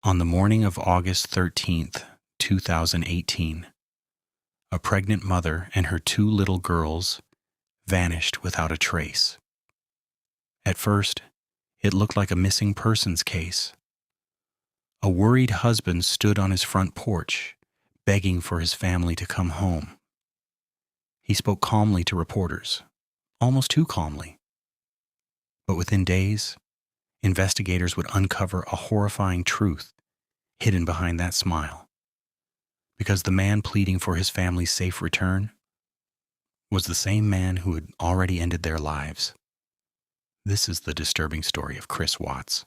On the morning of August 13th, 2018, a pregnant mother and her two little girls vanished without a trace. At first, it looked like a missing persons case. A worried husband stood on his front porch, begging for his family to come home. He spoke calmly to reporters, almost too calmly. But within days, investigators would uncover a horrifying truth hidden behind that smile. Because the man pleading for his family's safe return was the same man who had already ended their lives. This is the disturbing story of Chris Watts.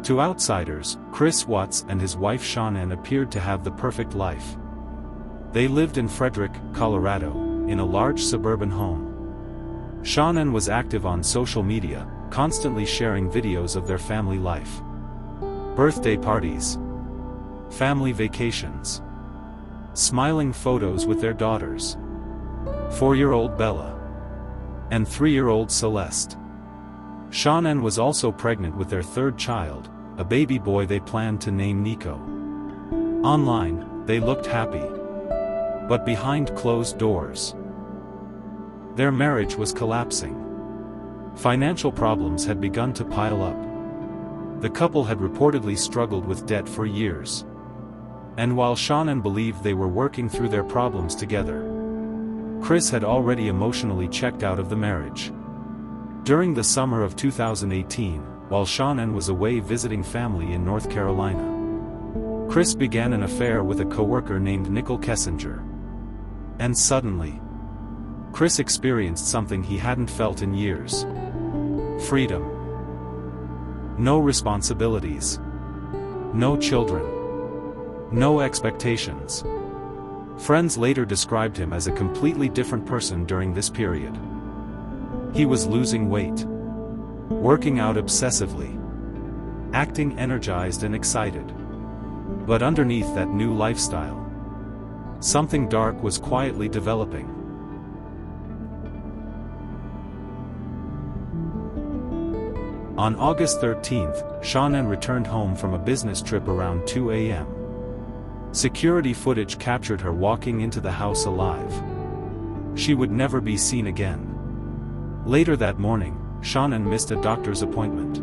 To outsiders, Chris Watts and his wife Shanann appeared to have the perfect life. They lived in Frederick, Colorado, in a large suburban home. Shanann was active on social media, constantly sharing videos of their family life. Birthday parties, family vacations, smiling photos with their daughters, 4-year-old Bella, and 3-year-old Celeste. Shanann was also pregnant with their third child, a baby boy they planned to name Nico. Online, they looked happy. But behind closed doors, their marriage was collapsing. Financial problems had begun to pile up. The couple had reportedly struggled with debt for years. And while Shanann believed they were working through their problems together, Chris had already emotionally checked out of the marriage. During the summer of 2018, while Shanann was away visiting family in North Carolina, Chris began an affair with a coworker named Nicole Kessinger. And suddenly, Chris experienced something he hadn't felt in years. Freedom. No responsibilities. No children. No expectations. Friends later described him as a completely different person during this period. He was losing weight, working out obsessively, acting energized and excited. But underneath that new lifestyle, something dark was quietly developing. On August 13th, Shanann returned home from a business trip around 2 a.m. Security footage captured her walking into the house alive. She would never be seen again. Later that morning, Shanann missed a doctor's appointment.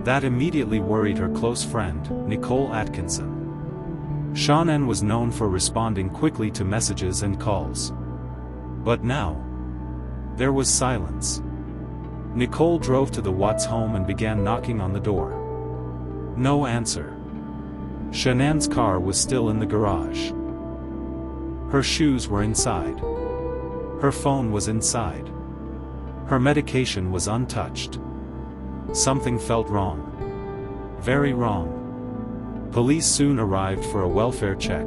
That immediately worried her close friend, Nicole Atkinson. Shanann was known for responding quickly to messages and calls. But now, there was silence. Nicole drove to the Watts home and began knocking on the door. No answer. Shanann's car was still in the garage. Her shoes were inside. Her phone was inside. Her medication was untouched. Something felt wrong. Very wrong. Police soon arrived for a welfare check.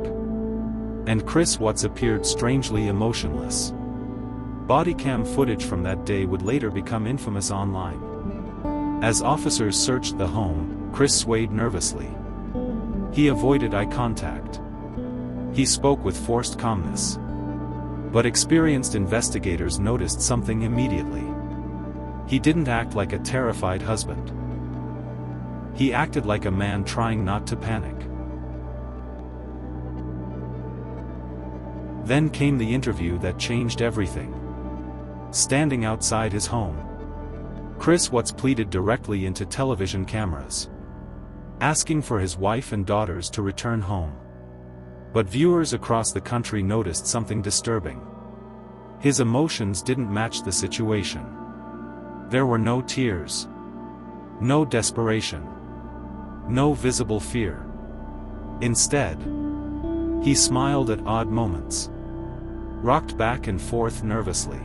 And Chris Watts appeared strangely emotionless. Bodycam footage from that day would later become infamous online. As officers searched the home, Chris swayed nervously. He avoided eye contact. He spoke with forced calmness. But experienced investigators noticed something immediately. He didn't act like a terrified husband. He acted like a man trying not to panic. Then came the interview that changed everything. Standing outside his home, Chris Watts pleaded directly into television cameras, asking for his wife and daughters to return home. But viewers across the country noticed something disturbing. His emotions didn't match the situation. There were no tears, no desperation, no visible fear. Instead, he smiled at odd moments, rocked back and forth nervously,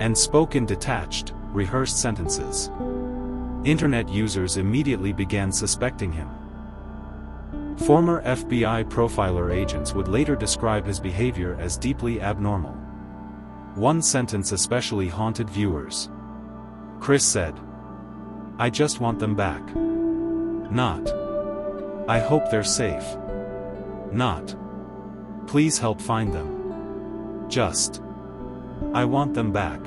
and spoke in detached, rehearsed sentences. Internet users immediately began suspecting him. Former FBI profiler agents would later describe his behavior as deeply abnormal. One sentence especially haunted viewers. Chris said, "I just want them back. Not, I hope they're safe." Not, "Please help find them." Just, "I want them back."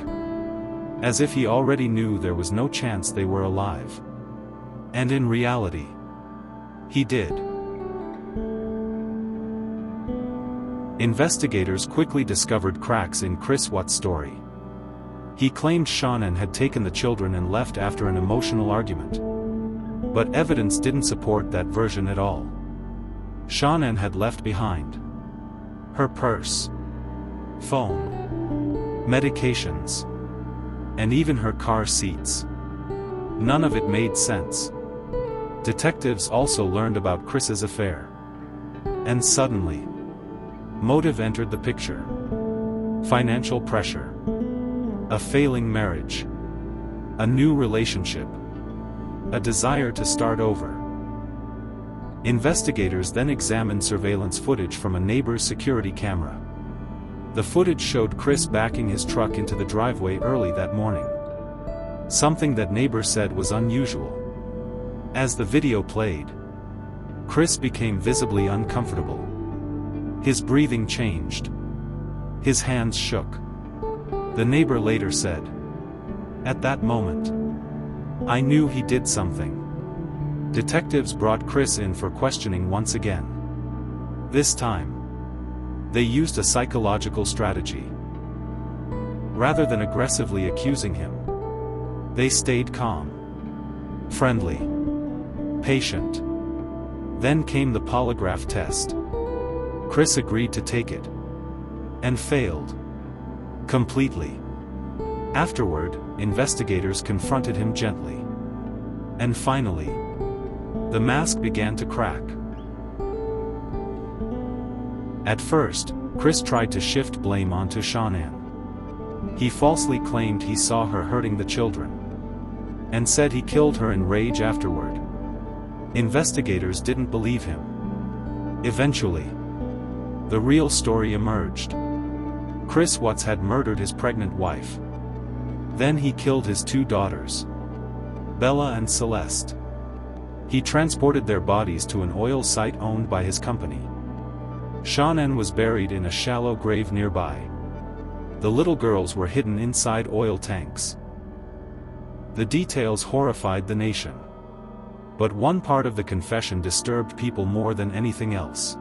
As if he already knew there was no chance they were alive. And in reality, he did. Investigators quickly discovered cracks in Chris Watts' story. He claimed Shanann had taken the children and left after an emotional argument. But evidence didn't support that version at all. Shanann had left behind her purse, phone, medications, and even her car seats. None of it made sense. Detectives also learned about Chris's affair. And suddenly, motive entered the picture. Financial pressure. A failing marriage. A new relationship. A desire to start over. Investigators then examined surveillance footage from a neighbor's security camera. The footage showed Chris backing his truck into the driveway early that morning. Something that neighbors said was unusual. As the video played, Chris became visibly uncomfortable. His breathing changed. His hands shook. The neighbor later said, "At that moment, I knew he did something." Detectives brought Chris in for questioning once again. This time, they used a psychological strategy. Rather than aggressively accusing him, they stayed calm, friendly, patient. Then came the polygraph test. Chris agreed to take it. And failed. Completely. Afterward, investigators confronted him gently. And finally, the mask began to crack. At first, Chris tried to shift blame onto Shanann. He falsely claimed he saw her hurting the children, and said he killed her in rage afterward. Investigators didn't believe him. Eventually, the real story emerged. Chris Watts had murdered his pregnant wife. Then he killed his two daughters, Bella and Celeste. He transported their bodies to an oil site owned by his company. Shanann was buried in a shallow grave nearby. The little girls were hidden inside oil tanks. The details horrified the nation. But one part of the confession disturbed people more than anything else.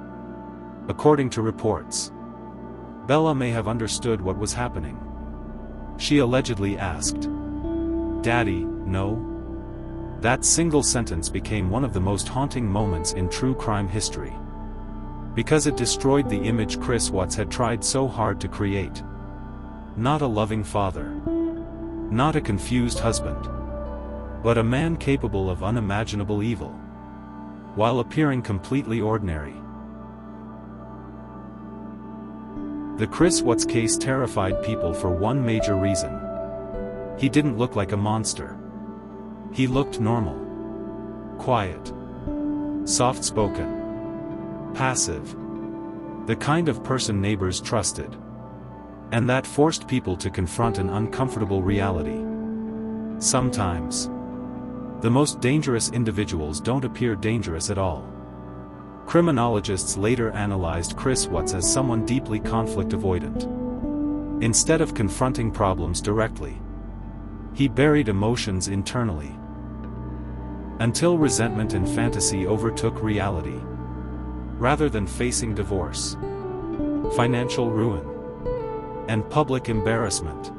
According to reports, Bella may have understood what was happening. She allegedly asked, "Daddy, no?" That single sentence became one of the most haunting moments in true crime history. Because it destroyed the image Chris Watts had tried so hard to create. Not a loving father. Not a confused husband. But a man capable of unimaginable evil, while appearing completely ordinary. The Chris Watts case terrified people for one major reason. He didn't look like a monster. He looked normal. Quiet. Soft-spoken. Passive. The kind of person neighbors trusted. And that forced people to confront an uncomfortable reality. Sometimes, the most dangerous individuals don't appear dangerous at all. Criminologists later analyzed Chris Watts as someone deeply conflict avoidant. Instead of confronting problems directly, he buried emotions internally. Until resentment and fantasy overtook reality. Rather than facing divorce, financial ruin, and public embarrassment,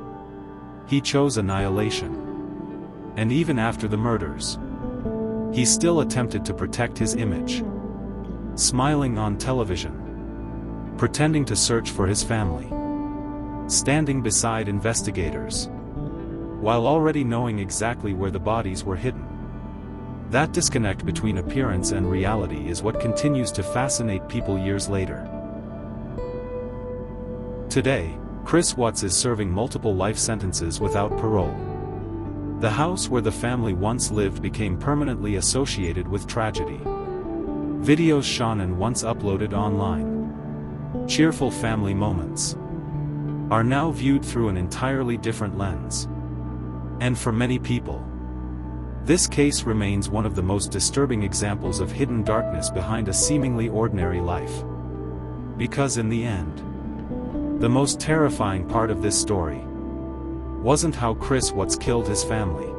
he chose annihilation. And even after the murders, he still attempted to protect his image. Smiling on television, pretending to search for his family, standing beside investigators, while already knowing exactly where the bodies were hidden. That disconnect between appearance and reality is what continues to fascinate people years later. Today, Chris Watts is serving multiple life sentences without parole. The house where the family once lived became permanently associated with tragedy. Videos Shanann once uploaded online, cheerful family moments, are now viewed through an entirely different lens. And for many people, this case remains one of the most disturbing examples of hidden darkness behind a seemingly ordinary life. Because in the end, the most terrifying part of this story wasn't how Chris Watts killed his family.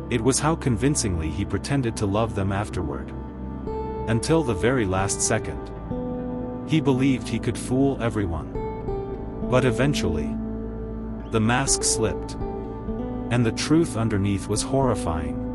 It was how convincingly he pretended to love them afterward. Until the very last second. He believed he could fool everyone. But eventually, the mask slipped. And the truth underneath was horrifying.